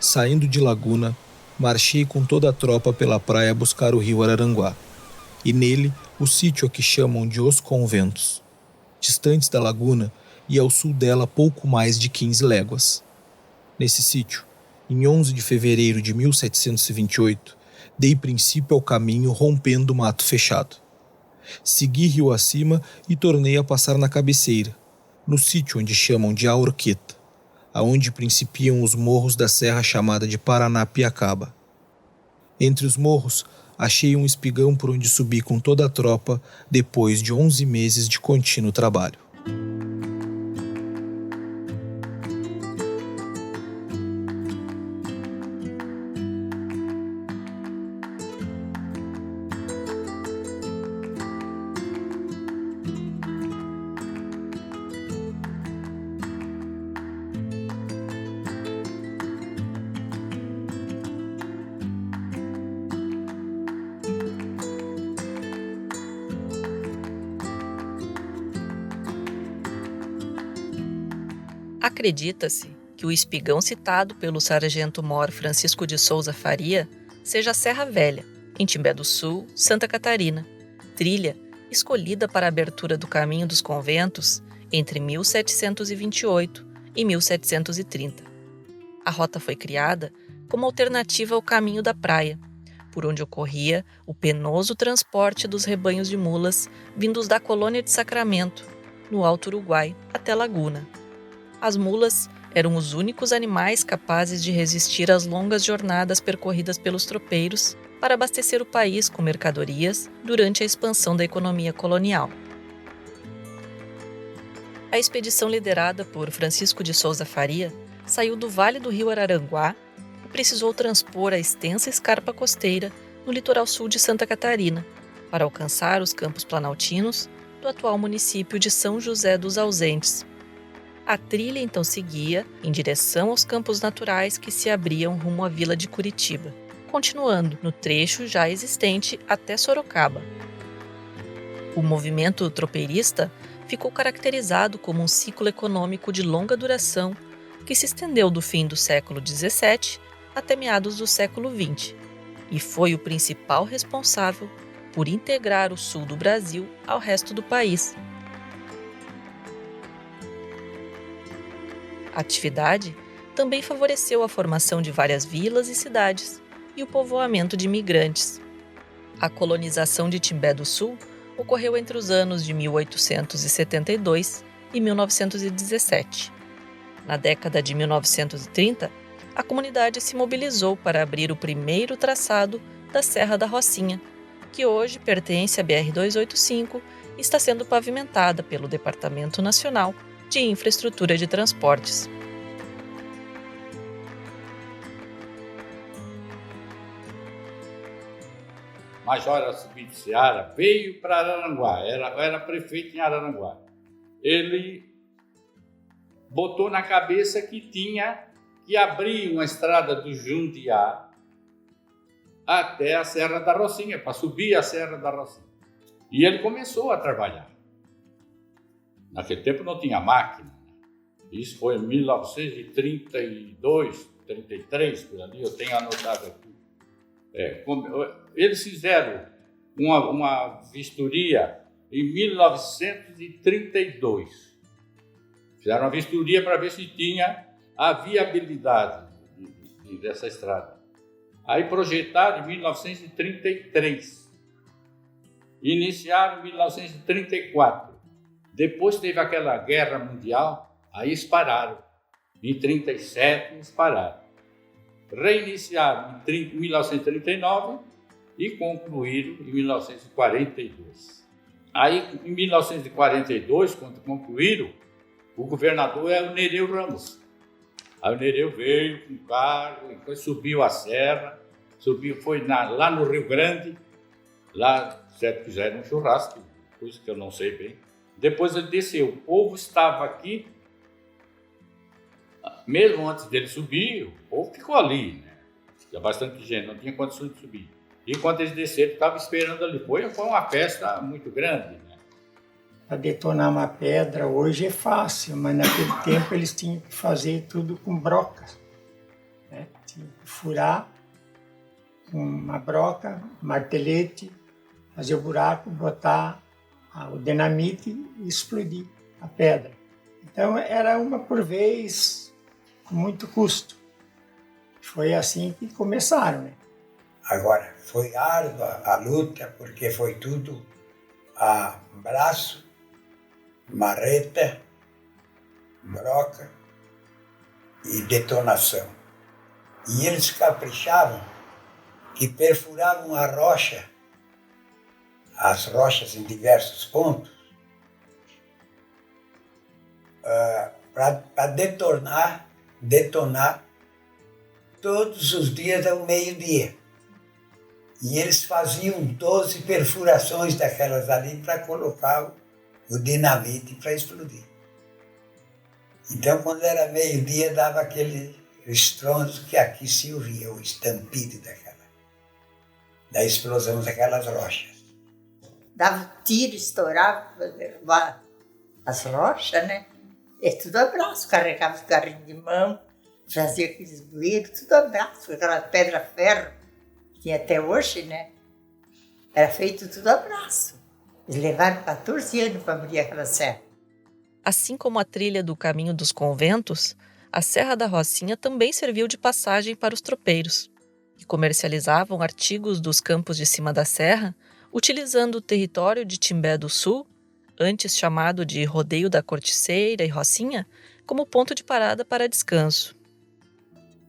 Saindo de Laguna, marchei com toda a tropa pela praia buscar o rio Araranguá, e nele o sítio a que chamam de Os Conventos, distantes da laguna e ao sul dela pouco mais de 15 léguas. Nesse sítio, em 11 de fevereiro de 1728, dei princípio ao caminho rompendo o mato fechado. Segui rio acima e tornei a passar na cabeceira, no sítio onde chamam de Aorqueta, aonde principiam os morros da serra chamada de Paranapiacaba. Entre os morros, achei um espigão por onde subi com toda a tropa depois de 11 meses de contínuo trabalho. Acredita-se que o espigão citado pelo sargento-mor Francisco de Souza Faria seja a Serra Velha, em Timbé do Sul, Santa Catarina, trilha escolhida para a abertura do Caminho dos Conventos entre 1728 e 1730. A rota foi criada como alternativa ao Caminho da Praia, por onde ocorria o penoso transporte dos rebanhos de mulas vindos da colônia de Sacramento, no Alto Uruguai, até Laguna. As mulas eram os únicos animais capazes de resistir às longas jornadas percorridas pelos tropeiros para abastecer o país com mercadorias durante a expansão da economia colonial. A expedição liderada por Francisco de Souza Faria saiu do Vale do Rio Araranguá e precisou transpor a extensa escarpa costeira no litoral sul de Santa Catarina para alcançar os campos planaltinos do atual município de São José dos Ausentes. A trilha então seguia em direção aos campos naturais que se abriam rumo à vila de Curitiba, continuando no trecho já existente até Sorocaba. O movimento tropeirista ficou caracterizado como um ciclo econômico de longa duração que se estendeu do fim do século XVII até meados do século XX e foi o principal responsável por integrar o sul do Brasil ao resto do país. A atividade também favoreceu a formação de várias vilas e cidades e o povoamento de imigrantes. A colonização de Timbé do Sul ocorreu entre os anos de 1872 e 1917. Na década de 1930, a comunidade se mobilizou para abrir o primeiro traçado da Serra da Rocinha, que hoje pertence à BR-285 e está sendo pavimentada pelo Departamento Nacional de Infraestrutura de Transportes. Major Alcibiades Seara veio para Araranguá, era prefeito em Araranguá. Ele botou na cabeça que tinha que abrir uma estrada do Jundiá até a Serra da Rocinha, para subir a Serra da Rocinha. E ele começou a trabalhar. Naquele tempo não tinha máquina. Isso foi em 1932, 33, por ali, eu tenho anotado aqui. Eles fizeram uma vistoria em 1932. Fizeram uma vistoria para ver se tinha a viabilidade dessa estrada. Aí projetaram em 1933. Iniciaram em 1934. Depois teve aquela guerra mundial, aí eles pararam. Em 1937 eles pararam. Reiniciaram em 1939 e concluíram em 1942. Aí, em 1942, quando concluíram, o governador é o Nereu Ramos. Aí o Nereu veio com o carro, depois subiu a serra, foi lá no Rio Grande, lá, certo, fizeram um churrasco, coisa que eu não sei bem. Depois ele desceu, o povo estava aqui, mesmo antes dele subir, o povo ficou ali, né? Tinha bastante gente, não tinha condições de subir. E quando eles desceram, estava esperando ali. Foi uma festa muito grande, né? Para detonar uma pedra hoje é fácil, mas naquele tempo eles tinham que fazer tudo com brocas, né? Tinha que furar com uma broca, martelete, fazer o buraco, botar o dinamite e explodir a pedra. Então era uma por vez, com muito custo. Foi assim que começaram, né? Agora, foi árdua a luta, porque foi tudo a braço, marreta, broca e detonação. E eles caprichavam que perfuravam a rocha, as rochas em diversos pontos, para detonar todos os dias ao meio-dia. E eles faziam 12 perfurações daquelas ali para colocar o dinamite para explodir. Então, quando era meio-dia, dava aquele estrondo que aqui se ouvia, o estampido da explosão daquelas rochas. Dava tiro, estourava para derrubar as rochas, né? E tudo a braço, carregava os carrinhos de mão, fazia aqueles bueiros, tudo a braço, aquela pedra-ferro, que tinha até hoje, né? Era feito tudo a braço. Eles levaram 14 anos para abrir aquela serra. Assim como a trilha do Caminho dos Conventos, a Serra da Rocinha também serviu de passagem para os tropeiros, que comercializavam artigos dos campos de cima da serra, utilizando o território de Timbé do Sul, antes chamado de Rodeio da Corticeira e Rocinha, como ponto de parada para descanso.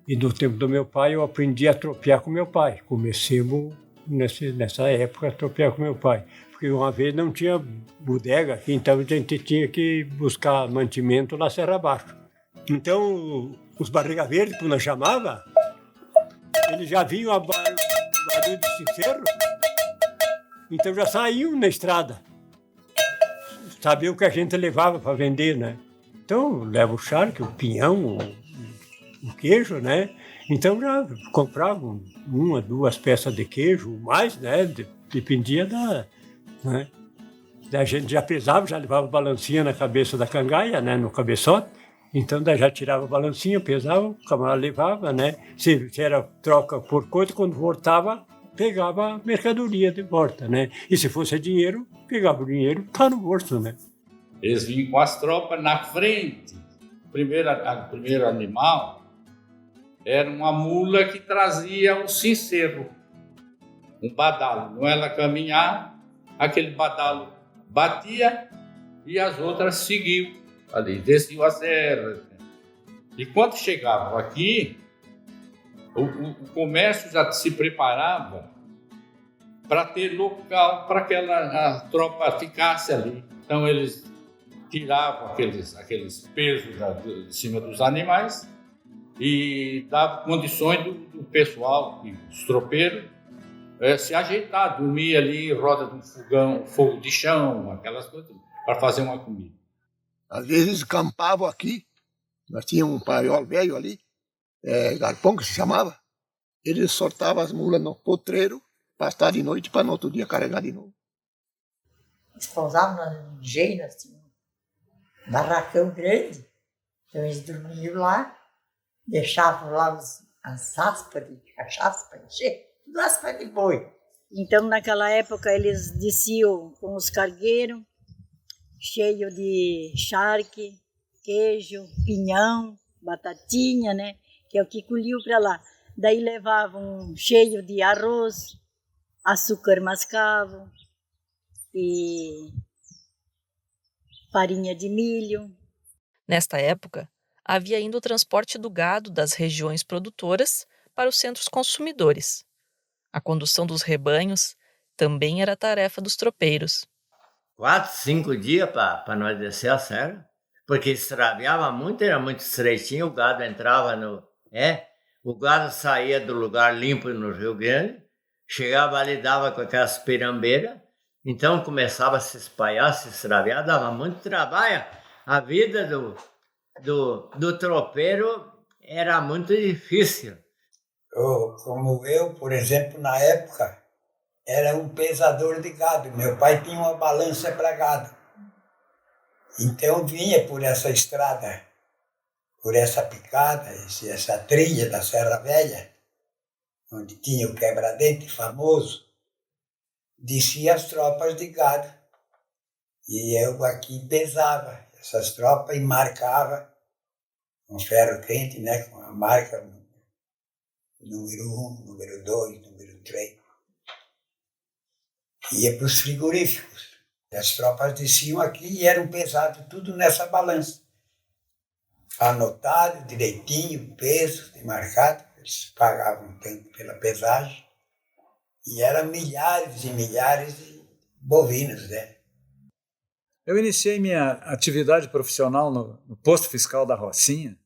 E no tempo do meu pai, eu aprendi a tropear com meu pai. Comecemos nessa época a tropear com meu pai. Porque uma vez não tinha bodega aqui, então a gente tinha que buscar mantimento na Serra Abaixo. Então, os barriga verde, como nós chamava, eles já vinham a barulho de sincero, então já saíam na estrada. Sabiam o que a gente levava para vender, né? Então, leva o charque, o pinhão, o queijo, né? Então já compravam 1, 2 peças de queijo, mais, né? Dependia né? A gente já pesava, já levava balancinha na cabeça da cangaia, né? No cabeçote. Então daí já tirava a balancinha, pesava, o camarada levava, né? Se era troca por coisa, quando voltava, pegava a mercadoria de volta, né? E se fosse dinheiro, pegava o dinheiro, tá no bolso, né? Eles vinham com as tropas na frente. O primeiro animal era uma mula que trazia um sincero, um badalo. Não ela caminhar, aquele badalo batia e as outras seguiam ali, desciam a serra. E quando chegavam aqui, o comércio já se preparava para ter local para a tropa ficasse ali. Então eles tiravam aqueles pesos de cima dos animais e davam condições do pessoal, dos tropeiros, se ajeitar, dormir ali em roda de um fogão, fogo de chão, aquelas coisas, para fazer uma comida. Às vezes campavam aqui, nós tínhamos um paiol velho ali, galpão que se chamava, eles soltavam as mulas no potreiro, para estar de noite, para no outro dia carregar de novo. Eles pousavam no engenho, assim, um barracão grande, então eles dormiam lá, deixavam lá as aspas de cachaça para encher, tudo aspas de boi. Então, naquela época, eles desciam com os cargueiros, cheio de charque, queijo, pinhão, batatinha, né? Que é o que colhiam para lá. Daí levavam cheio de arroz, açúcar mascavo e farinha de milho. Nesta época, havia ainda o transporte do gado das regiões produtoras para os centros consumidores. A condução dos rebanhos também era tarefa dos tropeiros. 4, 5 dias para nós descer a serra, porque extraviava muito, era muito estreitinho, o gado entrava o gado saía do lugar limpo no Rio Grande, chegava ali, dava com aquelas pirambeiras, então começava a se espalhar, se extraviar, dava muito trabalho. A vida do tropeiro era muito difícil. Como eu, por exemplo, na época, era um pesador de gado. Meu pai tinha uma balança para gado. Então vinha por essa estrada por essa picada, essa trilha da Serra Velha, onde tinha o quebra-dente famoso, descia as tropas de gado. E eu aqui pesava essas tropas e marcava com ferro quente, né, com a marca número 1, número 2, número 3. Ia para os frigoríficos. As tropas desciam aqui e eram pesados tudo nessa balança. Anotado direitinho, peso, marcado. Eles pagavam tempo pela pesagem. E eram milhares e milhares de bovinos, né? Eu iniciei minha atividade profissional no posto fiscal da Rocinha,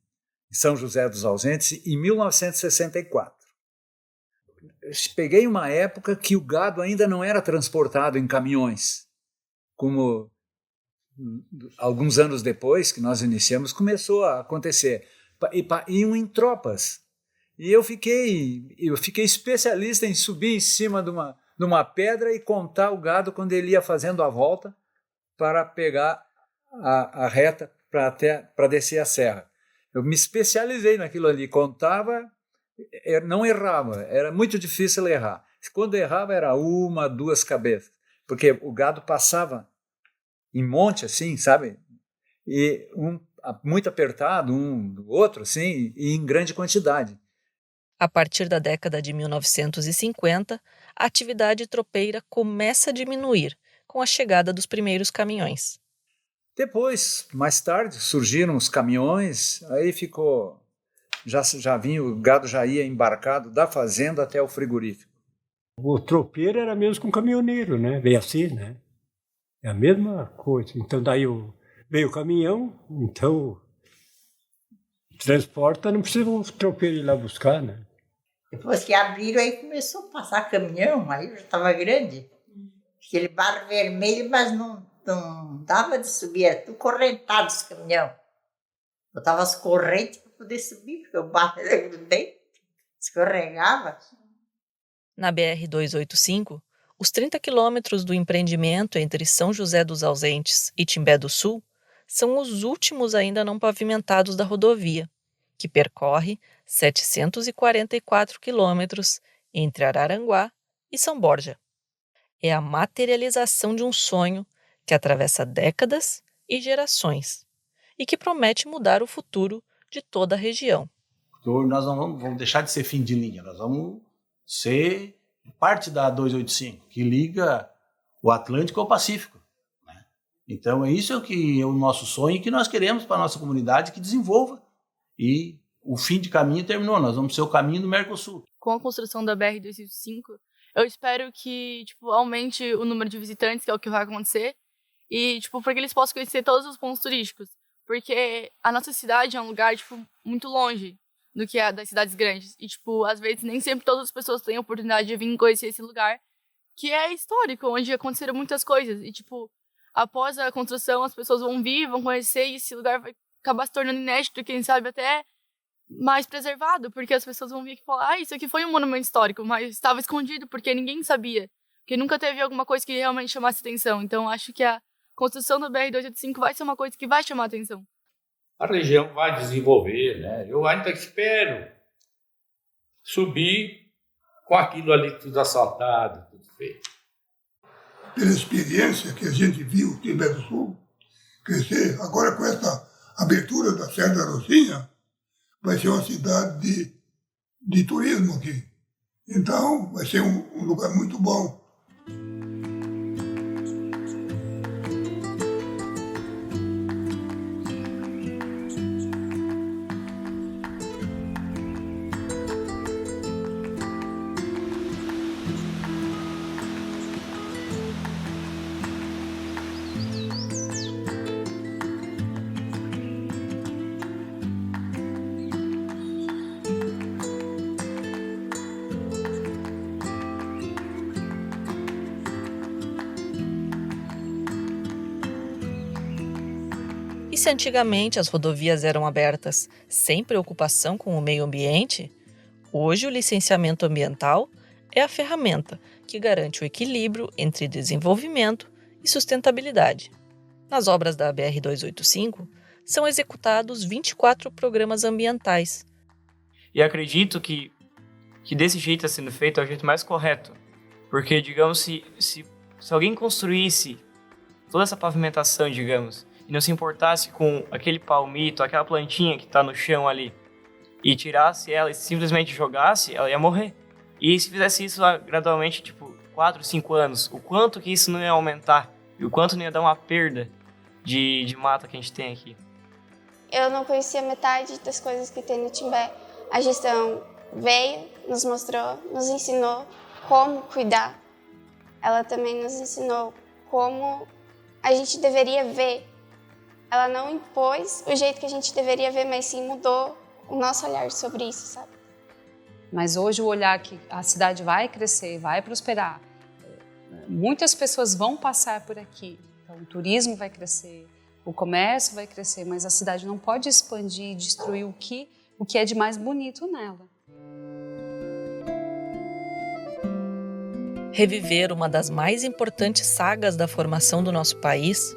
em São José dos Ausentes, em 1964. Peguei uma época que o gado ainda não era transportado em caminhões, como alguns anos depois que nós iniciamos começou a acontecer. Iam em tropas. E eu fiquei especialista em subir em cima de uma pedra e contar o gado quando ele ia fazendo a volta para pegar a reta para descer a serra. Eu me especializei naquilo ali, contava, não errava, era muito difícil errar. Quando errava era 1, 2 cabeças, porque o gado passava em monte assim, sabe? E muito apertado, um do outro, assim, e em grande quantidade. A partir da década de 1950, a atividade tropeira começa a diminuir com a chegada dos primeiros caminhões. Depois, mais tarde, surgiram os caminhões, aí ficou, já vinha, o gado já ia embarcado da fazenda até o frigorífico. O tropeiro era mesmo com caminhoneiro, né? Veio assim, né? É a mesma coisa. Então daí veio o caminhão, então transporta, não precisa o tropeiro ir lá buscar, né? Depois que abriram, aí começou a passar caminhão, aí eu já estava grande. Aquele barro vermelho, mas não dava de subir, era tudo correntado esse caminhão. Botava as correntes para poder subir, porque o barro era grudento, escorregava. Na BR-285, os 30 quilômetros do empreendimento entre São José dos Ausentes e Timbé do Sul são os últimos ainda não pavimentados da rodovia, que percorre 744 quilômetros entre Araranguá e São Borja. É a materialização de um sonho que atravessa décadas e gerações e que promete mudar o futuro de toda a região. Nós não vamos deixar de ser fim de linha, nós vamos ser parte da 285, que liga o Atlântico ao Pacífico, né? Então é isso que é o nosso sonho e que nós queremos para a nossa comunidade que desenvolva. E o fim de caminho terminou, nós vamos ser o caminho do Mercosul. Com a construção da BR-285, eu espero que aumente o número de visitantes, que é o que vai acontecer, e para que eles possam conhecer todos os pontos turísticos. Porque a nossa cidade é um lugar muito longe do que é das cidades grandes. E, às vezes, nem sempre todas as pessoas têm a oportunidade de vir conhecer esse lugar, que é histórico, onde aconteceram muitas coisas. E, após a construção, as pessoas vão vir, vão conhecer, e esse lugar vai acabar se tornando inédito, e quem sabe até mais preservado, porque as pessoas vão vir aqui e falar, isso aqui foi um monumento histórico, mas estava escondido porque ninguém sabia, porque nunca teve alguma coisa que realmente chamasse atenção. Então, acho que a construção do BR-285 vai ser uma coisa que vai chamar atenção. A região vai desenvolver, né? Eu ainda espero subir com aquilo ali tudo asfaltado, tudo feito. Pela experiência que a gente viu o Timbé do Sul crescer, agora com essa abertura da Serra da Rocinha, vai ser uma cidade de turismo aqui. Então, vai ser um lugar muito bom. E se antigamente as rodovias eram abertas sem preocupação com o meio ambiente, hoje o licenciamento ambiental é a ferramenta que garante o equilíbrio entre desenvolvimento e sustentabilidade. Nas obras da BR-285, são executados 24 programas ambientais. E acredito que desse jeito está sendo feito é o jeito mais correto. Porque, digamos, se alguém construísse toda essa pavimentação, digamos, e não se importasse com aquele palmito, aquela plantinha que está no chão ali, e tirasse ela e simplesmente jogasse, ela ia morrer. E se fizesse isso gradualmente, tipo, 4, 5 anos, o quanto que isso não ia aumentar? E o quanto não ia dar uma perda de mata que a gente tem aqui? Eu não conhecia metade das coisas que tem no Timbé. A gestão veio, nos mostrou, nos ensinou como cuidar. Ela também nos ensinou como a gente deveria ver. Ela não impôs o jeito que a gente deveria ver, mas sim mudou o nosso olhar sobre isso, sabe? Mas hoje o olhar que a cidade vai crescer, vai prosperar. Muitas pessoas vão passar por aqui. Então o turismo vai crescer, o comércio vai crescer, mas a cidade não pode expandir e destruir o que é de mais bonito nela. Reviver uma das mais importantes sagas da formação do nosso país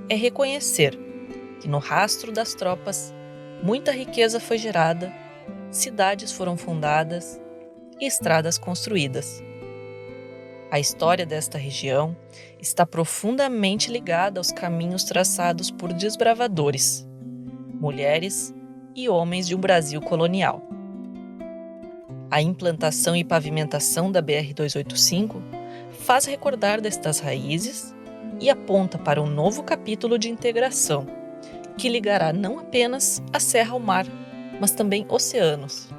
é reconhecer que no rastro das tropas muita riqueza foi gerada, cidades foram fundadas e estradas construídas. A história desta região está profundamente ligada aos caminhos traçados por desbravadores, mulheres e homens de um Brasil colonial. A implantação e pavimentação da BR-285 faz recordar destas raízes e aponta para um novo capítulo de integração, que ligará não apenas a serra ao mar, mas também oceanos,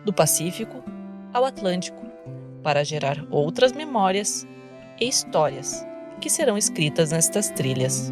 do Pacífico ao Atlântico, para gerar outras memórias e histórias que serão escritas nestas trilhas.